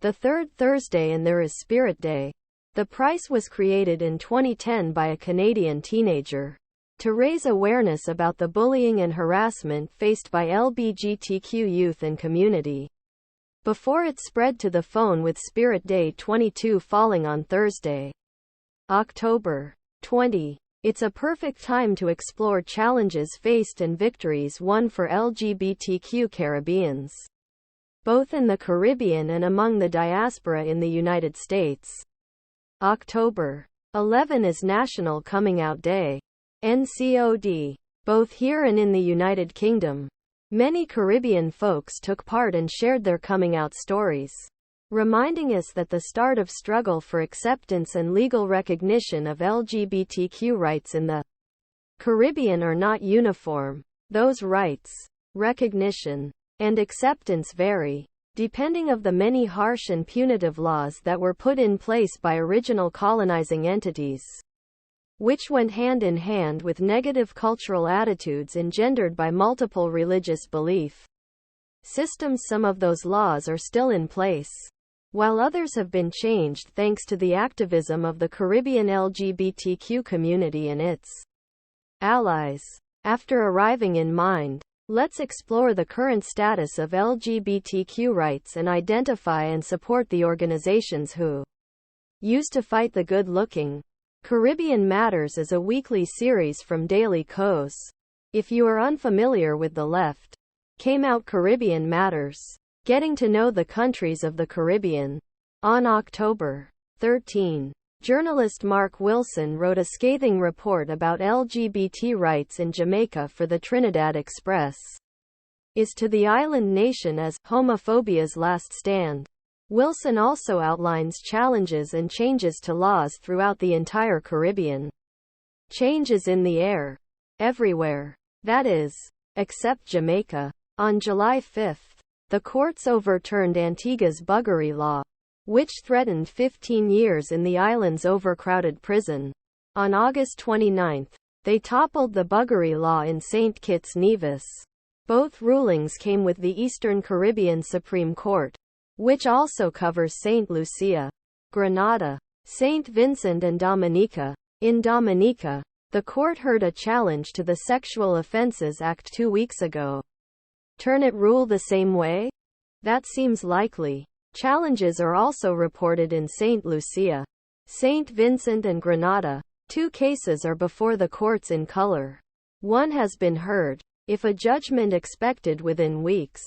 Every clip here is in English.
the third Thursday, and there is Spirit Day. The prize was created in 2010 by a Canadian teenager to raise awareness about the bullying and harassment faced by LGBTQ youth and community, before it spread to the phone, with Spirit Day 22 falling on Thursday, October 20. It's a perfect time to explore challenges faced and victories won for LGBTQ Caribbeans, both in the Caribbean and among the diaspora in the United States. October 11 is National Coming Out Day, ncod, both here and in the United Kingdom. Many Caribbean folks took part and shared their coming out stories, reminding us that the start of struggle for acceptance and legal recognition of LGBTQ rights in the Caribbean are not uniform. Those rights, recognition, and acceptance vary, depending on the many harsh and punitive laws that were put in place by original colonizing entities, which went hand in hand with negative cultural attitudes engendered by multiple religious belief systems. Some of those laws are still in place, while others have been changed thanks to the activism of the Caribbean LGBTQ community and its allies. After arriving in mind, let's explore the current status of LGBTQ rights and identify and support the organizations who used to fight the good-looking. Caribbean Matters is a weekly series from Daily Kos. If you are unfamiliar with the left, came out Caribbean Matters, getting to know the countries of the Caribbean. On October 13, journalist Mark Wilson wrote a scathing report about LGBT rights in Jamaica for the Trinidad Express. Is to the island nation as homophobia's last stand. Wilson also outlines challenges and changes to laws throughout the entire Caribbean. Changes in the air. Everywhere. That is, except Jamaica. On July 5, the courts overturned Antigua's buggery law, which threatened 15 years in the island's overcrowded prison. On August 29, they toppled the buggery law in St. Kitts Nevis. Both rulings came with the Eastern Caribbean Supreme Court, which also covers St. Lucia, Grenada, St. Vincent and Dominica. In Dominica, the court heard a challenge to the Sexual Offences Act 2 weeks ago. Turn it rule the same way? That seems likely. Challenges are also reported in St. Lucia, St. Vincent and Grenada. 2 cases are before the courts in color. One has been heard, if a judgment expected within weeks.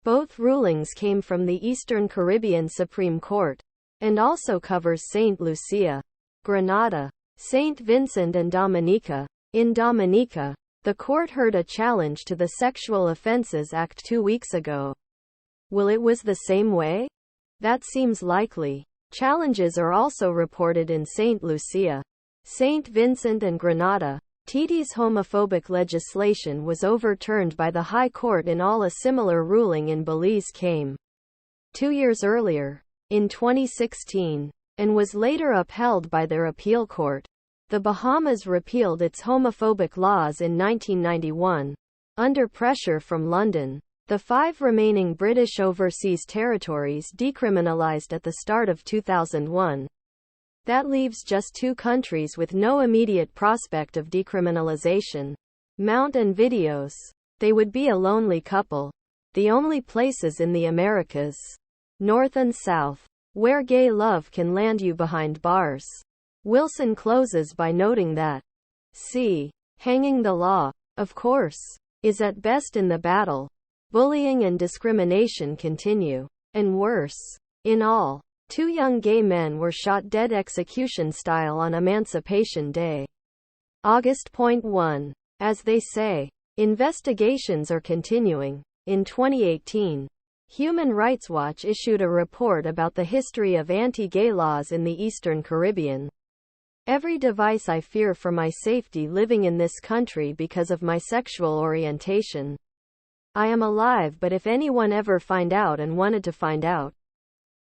Both rulings came from the Eastern Caribbean Supreme Court, and also covers St. Lucia, Grenada, St. Vincent and Dominica. In Dominica, the court heard a challenge to the Sexual Offences Act 2 weeks ago. Will it was the same way? That seems likely. Challenges are also reported in St. Lucia, St. Vincent and Grenada. Tahiti's homophobic legislation was overturned by the High Court in all. A similar ruling in Belize came 2 years earlier, in 2016, and was later upheld by their appeal court. The Bahamas repealed its homophobic laws in 1991, under pressure from London. The 5 remaining British overseas territories decriminalized at the start of 2001. That leaves just 2 countries with no immediate prospect of decriminalization. Mount and Videos. They would be a lonely couple. The only places in the Americas, North and South, where gay love can land you behind bars. Wilson closes by noting that hanging the law, of course, is at best in the battle. Bullying and discrimination continue. And worse. In all, 2 young gay men were shot dead execution style on Emancipation Day. August 1. As they say, investigations are continuing. In 2018, Human Rights Watch issued a report about the history of anti-gay laws in the Eastern Caribbean. Every device I fear for my safety living in this country because of my sexual orientation. I am alive, but if anyone ever find out and wanted to find out,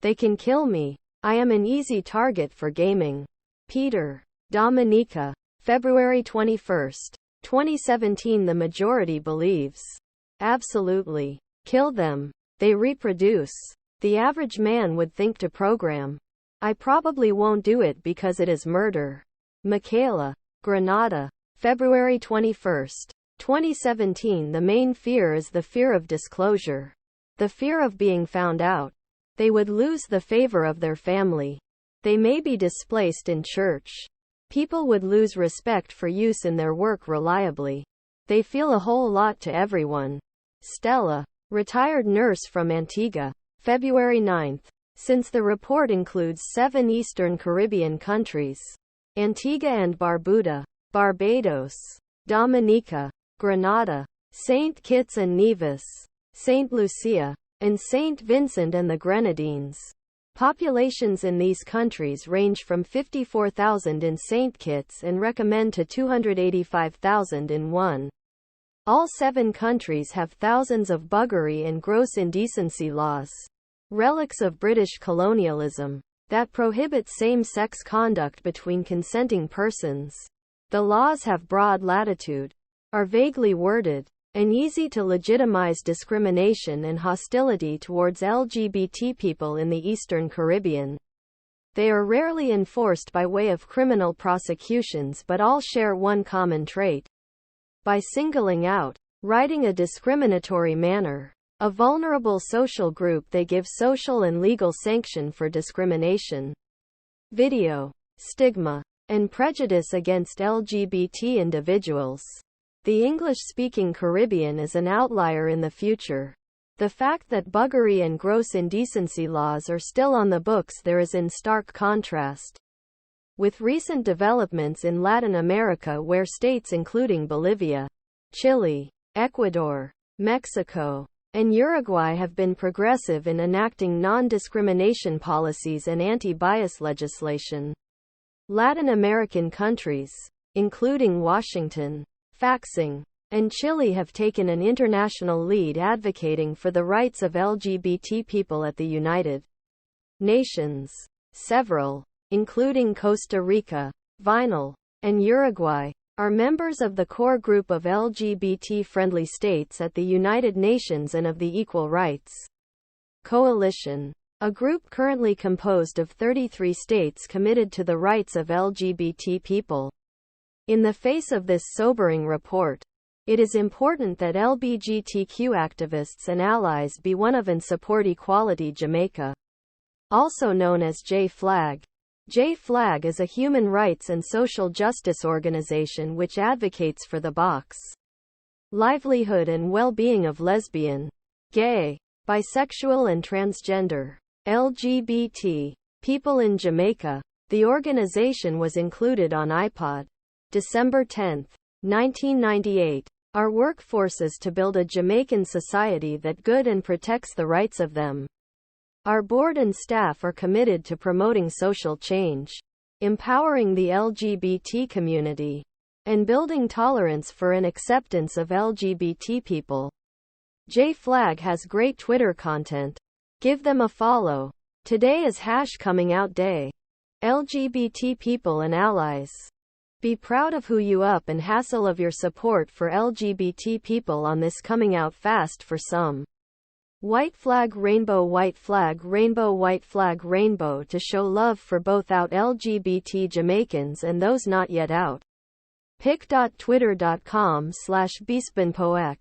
they can kill me. I am an easy target for gaming. Peter. Dominica. February 21, 2017. The majority believes. Absolutely. Kill them. They reproduce. The average man would think to program. I probably won't do it because it is murder. Michaela, Granada, February 21, 2017. The main fear is the fear of disclosure. The fear of being found out. They would lose the favor of their family. They may be displaced in church. People would lose respect for use in their work reliably. They feel a whole lot to everyone. Stella, retired nurse from Antigua, February 9. Since the report includes 7 Eastern Caribbean countries, Antigua and Barbuda, Barbados, Dominica, Grenada, St. Kitts and Nevis, St. Lucia, and St. Vincent and the Grenadines. Populations in these countries range from 54,000 in St. Kitts and recommend to 285,000 in one. All 7 countries have thousands of buggery and gross indecency laws, relics of British colonialism, that prohibit same-sex conduct between consenting persons. The laws have broad latitude, are vaguely worded, and easy to legitimize discrimination and hostility towards LGBT people in the Eastern Caribbean. They are rarely enforced by way of criminal prosecutions, but all share one common trait. By singling out, writing a discriminatory manner, a vulnerable social group, they give social and legal sanction for discrimination. Video, stigma, and prejudice against LGBT individuals. The English-speaking Caribbean is an outlier in the future. The fact that buggery and gross indecency laws are still on the books there is in stark contrast with recent developments in Latin America, where states including Bolivia, Chile, Ecuador, Mexico, and Uruguay have been progressive in enacting non-discrimination policies and anti-bias legislation. Latin American countries, including Washington, faxing, and Chile, have taken an international lead advocating for the rights of LGBT people at the United Nations. Several, including Costa Rica, Vinyl, and Uruguay, are members of the core group of LGBT-friendly states at the United Nations and of the Equal Rights Coalition, a group currently composed of 33 states committed to the rights of LGBT people. In the face of this sobering report, it is important that LBGTQ activists and allies be one of and support Equality Jamaica, also known as J-Flag. J-Flag is a human rights and social justice organization which advocates for the livelihood and well-being of lesbian, gay, bisexual and transgender LGBT people in Jamaica. The organization was included on iPod, December 10, 1998. Our workforce is to build a Jamaican society that good and protects the rights of them. Our board and staff are committed to promoting social change, empowering the LGBT community, and building tolerance for and acceptance of LGBT people. J-Flag has great Twitter content. Give them a follow. Today is Coming Out Day. LGBT people and allies, be proud of who you up and hassle of your support for LGBT people on this coming out fast for some. White flag rainbow, white flag rainbow, white flag rainbow, to show love for both out LGBT Jamaicans and those not yet out. pic.twitter.com/bespanpoek.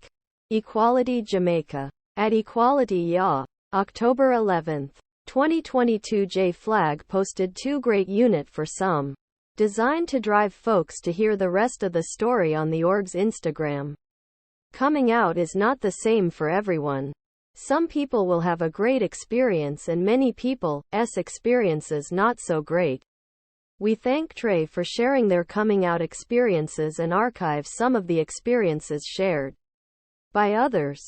Equality Jamaica. At Equality Ya. October 11, 2022. J-Flag posted 2 great unit for some, designed to drive folks to hear the rest of the story on the org's Instagram. Coming out is not the same for everyone. Some people will have a great experience and many people's experiences not so great. We thank Trey for sharing their coming out experiences and archive some of the experiences shared by others.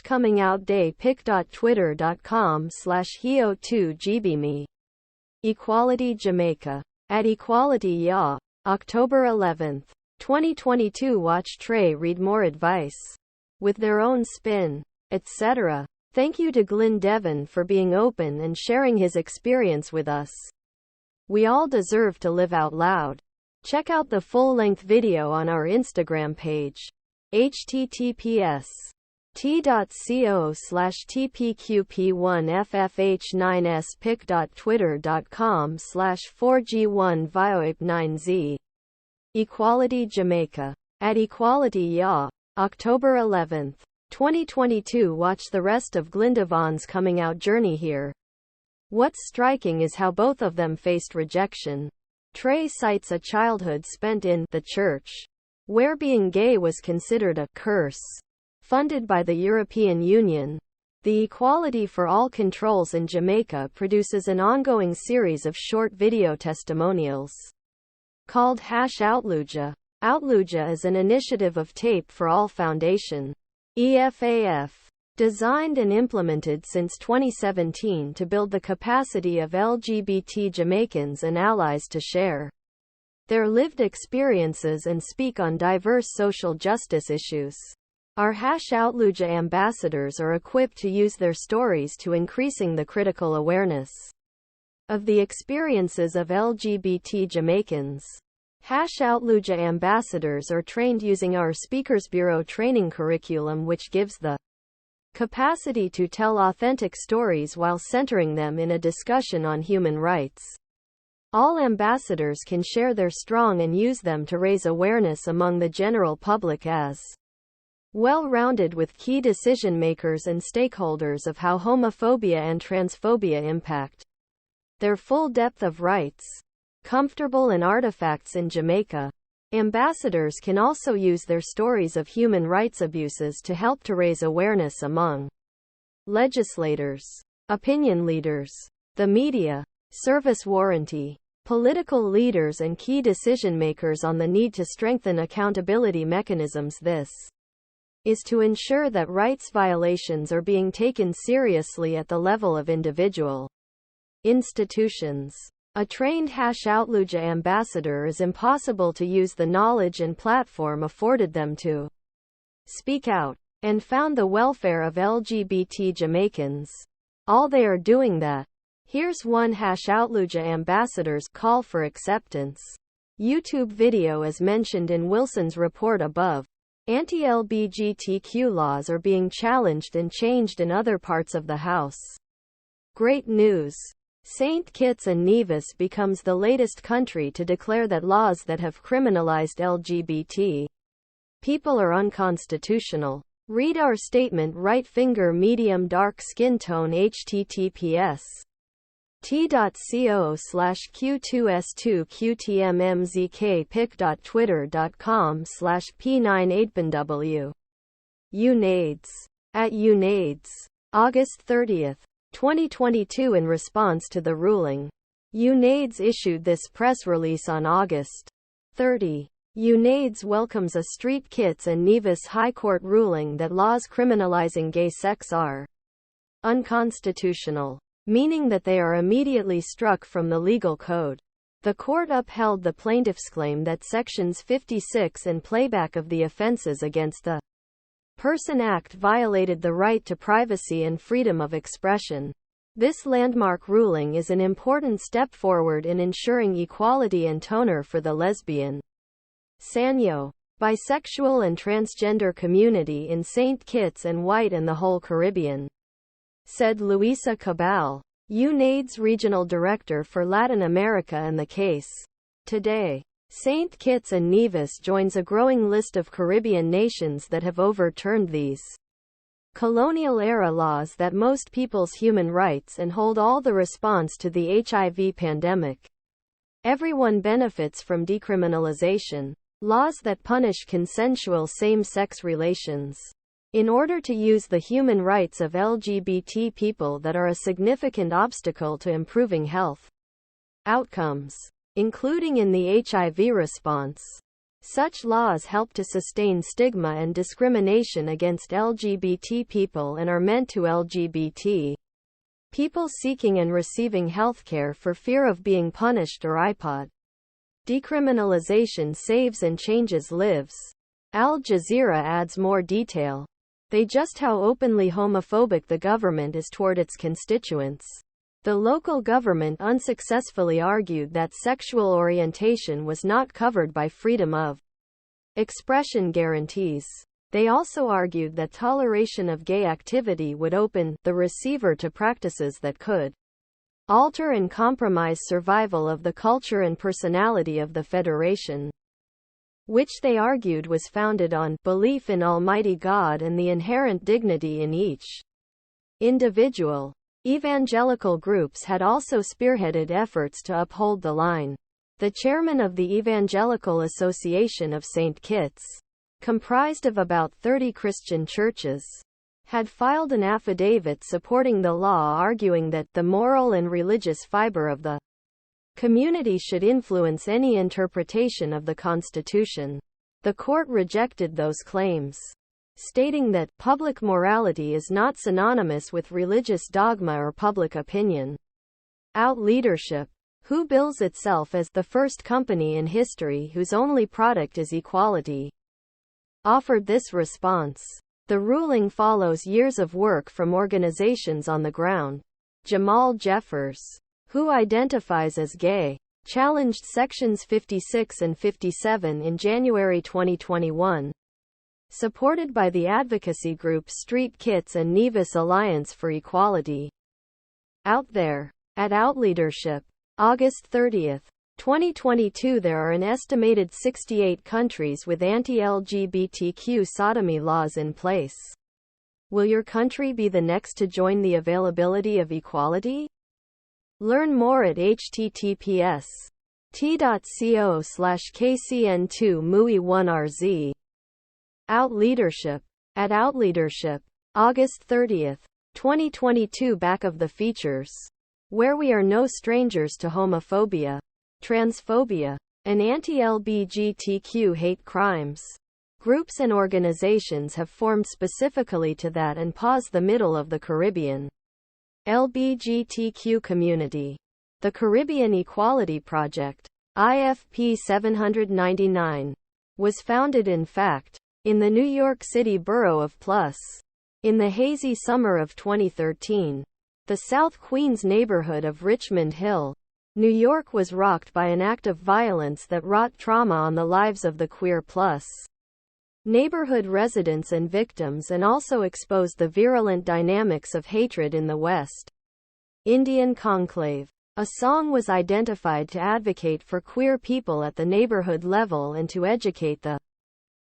Coming Out Day. pic.twitter.com/heo2gbme. Equality Jamaica. At Equality Ya. October 11, 2022. Watch Trey read more advice with their own spin, etc. Thank you to Glenn Devon for being open and sharing his experience with us. We all deserve to live out loud. Check out the full-length video on our Instagram page. https t.co/tpqp1ffh9spic.twitter.com/4g1voip9z. Equality Jamaica. At Equality Ya. October 11, 2022. Watch the rest of Glinda Vaughn's coming out journey here. What's striking is how both of them faced rejection. Trey cites a childhood spent in the church, where being gay was considered a curse. Funded by the European Union, the Equality for All Controls in Jamaica produces an ongoing series of short video testimonials called #Outluja. Outluja is an initiative of Tape for All Foundation, EFAF, designed and implemented since 2017 to build the capacity of LGBT Jamaicans and allies to share their lived experiences and speak on diverse social justice issues. Our #Outluja ambassadors are equipped to use their stories to increasing the critical awareness of the experiences of LGBT Jamaicans. #Outluja ambassadors are trained using our Speakers Bureau training curriculum, which gives the capacity to tell authentic stories while centering them in a discussion on human rights. All ambassadors can share their strong and use them to raise awareness among the general public as well-rounded with key decision-makers and stakeholders of how homophobia and transphobia impact their full depth of rights, comfortable and artifacts in Jamaica. Ambassadors can also use their stories of human rights abuses to help to raise awareness among legislators, opinion leaders, the media, service warranty, political leaders and key decision-makers on the need to strengthen accountability mechanisms. This is to ensure that rights violations are being taken seriously at the level of individual institutions. A trained #Outluja ambassador is impossible to use the knowledge and platform afforded them to speak out and found the welfare of LGBT Jamaicans. All they are doing that. Here's one #Outluja ambassador's call for acceptance. YouTube video as mentioned in Wilson's report above. Anti-LBGTQ laws are being challenged and changed in other parts of the House. Great news. St. Kitts and Nevis becomes the latest country to declare that laws that have criminalized LGBT people are unconstitutional. Read our statement. Right finger medium dark skin tone https t.co/q2s2qtmmzkpic.twitter.com/p98bnw. UNAIDS. At UNAIDS. August 30, 2022. In response to the ruling, UNAIDS issued this press release on August 30. UNAIDS welcomes a St. Kitts and Nevis High Court ruling that laws criminalizing gay sex are unconstitutional, meaning that they are immediately struck from the legal code. The court upheld the plaintiff's claim that Sections 56 and playback of the Offenses Against the Person Act violated the right to privacy and freedom of expression. This landmark ruling is an important step forward in ensuring equality and tenure for the lesbian, Sanyo, bisexual and transgender community in St. Kitts and White and the whole Caribbean, said Luisa Cabal, UNAIDS Regional Director for Latin America and the case. Today, St. Kitts and Nevis joins a growing list of Caribbean nations that have overturned these colonial-era laws that most people's human rights and hold all the response to the HIV pandemic. Everyone benefits from decriminalization. Laws that punish consensual same-sex relations. In order to use the human rights of LGBT people that are a significant obstacle to improving health outcomes, including in the HIV response. Such laws help to sustain stigma and discrimination against LGBT people and are meant to LGBT people seeking and receiving healthcare for fear of being punished or IPOD. Decriminalization saves and changes lives. Al Jazeera adds more detail. They just how openly homophobic the government is toward its constituents. The local government unsuccessfully argued that sexual orientation was not covered by freedom of expression guarantees. They also argued that toleration of gay activity would open the receiver to practices that could alter and compromise survival of the culture and personality of the Federation, which they argued was founded on belief in Almighty God and the inherent dignity in each individual. Evangelical groups had also spearheaded efforts to uphold the line. The chairman of the Evangelical Association of St. Kitts, comprised of about 30 Christian churches, had filed an affidavit supporting the law, arguing that the moral and religious fiber of the community should influence any interpretation of the Constitution. The court rejected those claims, stating that public morality is not synonymous with religious dogma or public opinion. Out Leadership, who bills itself as the first company in history whose only product is equality, offered this response. The ruling follows years of work from organizations on the ground. Jamal Jeffers, who identifies as gay, challenged Sections 56 and 57 in January 2021. Supported by the advocacy group Street Kitts and Nevis Alliance for Equality. Out There. At Out Leadership, August 30, 2022. There are an estimated 68 countries with anti-LGBTQ sodomy laws in place. Will your country be the next to join the availability of equality? Learn more at https://t.co/kcn2mui1rz. Out Leadership. At Out Leadership, August 30, 2022. Back of the features. Where we are no strangers to homophobia, transphobia, and anti-LBGTQ hate crimes. Groups and organizations have formed specifically to that and pause the middle of the Caribbean LBGTQ community. The Caribbean Equality Project, IFP 799, was founded in fact, in the New York City borough of Plus. In the hazy summer of 2013, the South Queens neighborhood of Richmond Hill, New York was rocked by an act of violence that wrought trauma on the lives of the queer plus neighborhood residents and victims, and also exposed the virulent dynamics of hatred in the West Indian Conclave. A song was identified to advocate for queer people at the neighborhood level and to educate the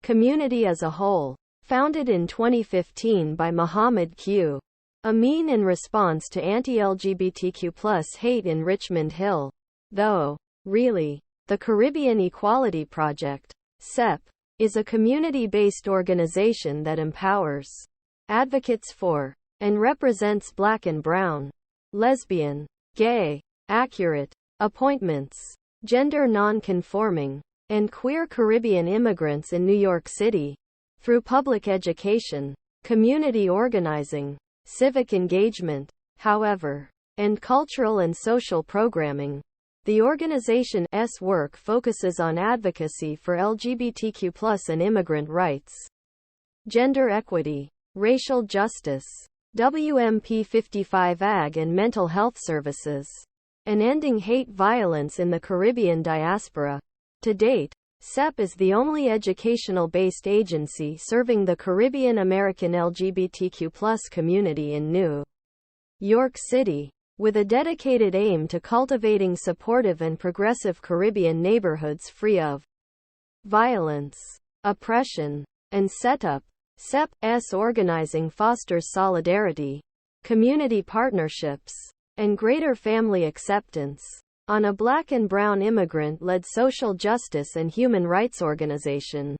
community as a whole. Founded in 2015 by Muhammad Q. Amin in response to anti-LGBTQ+ hate in Richmond Hill. Though, really, the Caribbean Equality Project, CEP, is a community-based organization that empowers, advocates for, and represents Black and brown, lesbian, gay, accurate, appointments, gender non-conforming, and queer Caribbean immigrants in New York City. Through public education, community organizing, civic engagement, however, and cultural and social programming, the organization's work focuses on advocacy for LGBTQ+ and immigrant rights, gender equity, racial justice, WMP 55 Ag and mental health services, and ending hate violence in the Caribbean diaspora. To date, CEP is the only educational-based agency serving the Caribbean American LGBTQ+ community in New York City, with a dedicated aim to cultivating supportive and progressive Caribbean neighborhoods free of violence, oppression, and setup. CEP's organizing fosters solidarity, community partnerships, and greater family acceptance. On a Black and brown immigrant-led social justice and human rights organization.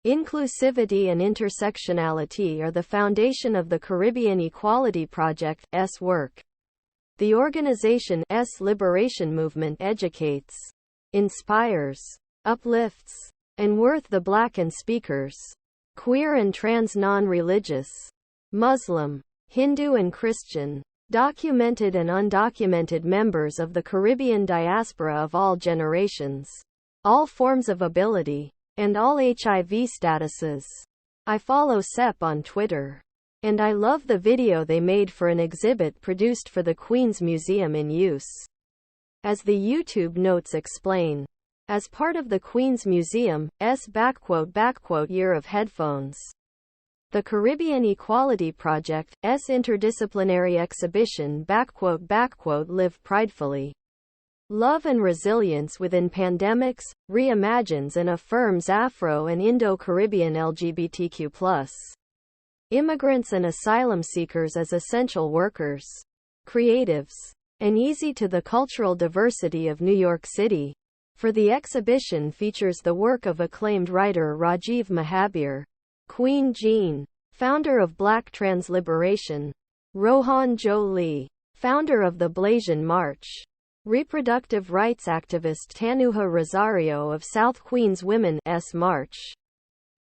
Inclusivity and intersectionality are the foundation of the Caribbean Equality Project's work. The organization's liberation movement educates, inspires, uplifts, and worth the Black and speakers, queer and trans non-religious, Muslim, Hindu and Christian, documented and undocumented members of the Caribbean diaspora of all generations, all forms of ability, and all HIV statuses. I follow CEP on Twitter, and I love the video they made for an exhibit produced for the Queen's Museum in use. As the YouTube notes explain, as part of the Queen's Museum's "year of headphones," The Caribbean Equality Project's interdisciplinary exhibition "Live Pridefully. Love and Resilience Within Pandemics" reimagines and affirms Afro and Indo-Caribbean LGBTQ+ immigrants and asylum seekers as essential workers, creatives, and easy to the cultural diversity of New York City. For the exhibition features the work of acclaimed writer Rajiv Mahabir, Queen Jean, founder of Black Trans Liberation, Rohan Jolie, founder of the Blasian March, reproductive rights activist Tanuha Rosario of South Queens Women's March,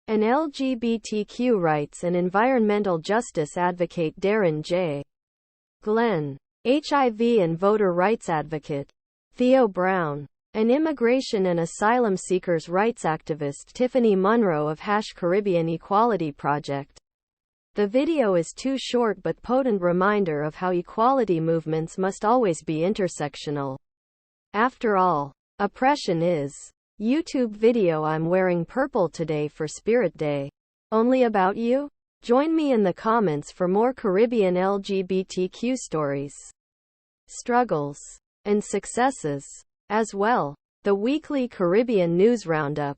and LGBTQ rights and environmental justice advocate Darren J. Glenn, HIV and voter rights advocate Theo Brown, and immigration and asylum seekers rights activist Tiffany Munro of Caribbean Equality Project. The video is too short but potent reminder of how equality movements must always be intersectional. After all, oppression is. YouTube video I'm wearing purple today for Spirit Day. Only about you? Join me in the comments for more Caribbean LGBTQ stories, struggles, and successes. As well, the weekly Caribbean News Roundup